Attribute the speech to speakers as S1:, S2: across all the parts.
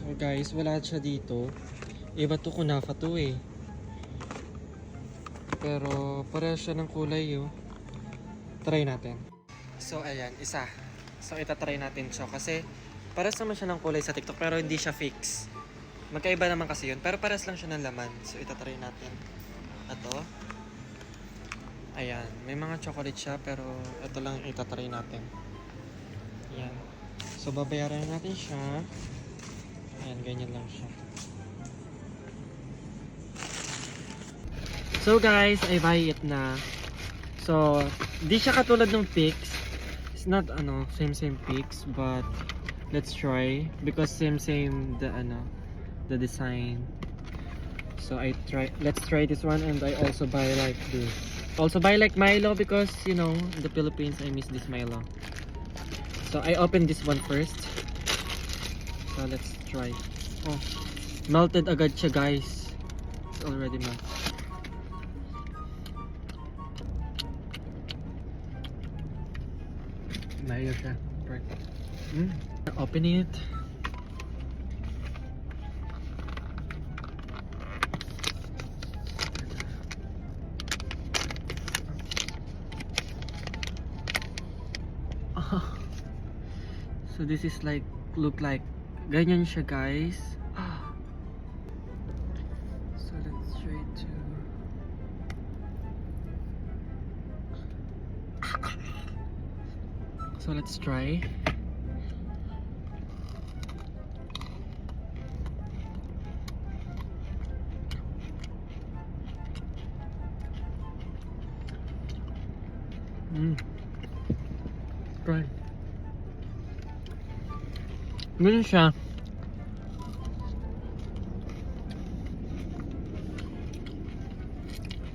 S1: So guys, wala siya dito. Iba to, kunafa to eh. Pero parehas siya ng kulay oh. Try natin. So ayan, isa. So itatry natin siya kasi parehas naman siya ng kulay sa TikTok pero hindi siya fix. Magkaiba naman kasi yun pero parehas lang siya ng laman. So itatry natin. Ito. Ayan, may mga chocolate siya pero ito lang itatry natin. Ayan. So babayaran natin siya. Ayan, ganyan lang siya. So guys, I buy it na. So, di siya katulad ng Pix. It's not same Pix, but let's try because same the design. So let's try this one, and I also buy like this. Also buy like Milo because in the Philippines I miss this Milo. So I open this one first. So let's try. Oh, melted agad siya guys. It's already melted. Mayo siya. Right. Open it. So this is look like ganyan siya guys. So let's try to So let's try. Try. Ganun siya.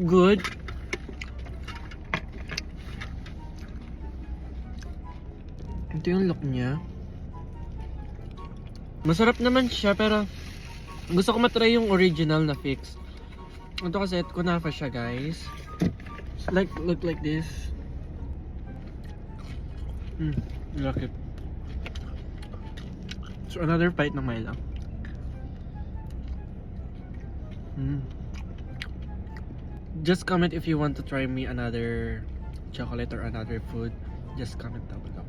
S1: Good. Ito yung look niya. Masarap naman siya pero gusto ko matry yung original na fix. Ito kasi kunafa siya guys. Look like this. Lucky. So another bite ng Milo. Just comment if you want to try me another chocolate or another food. Just comment down below.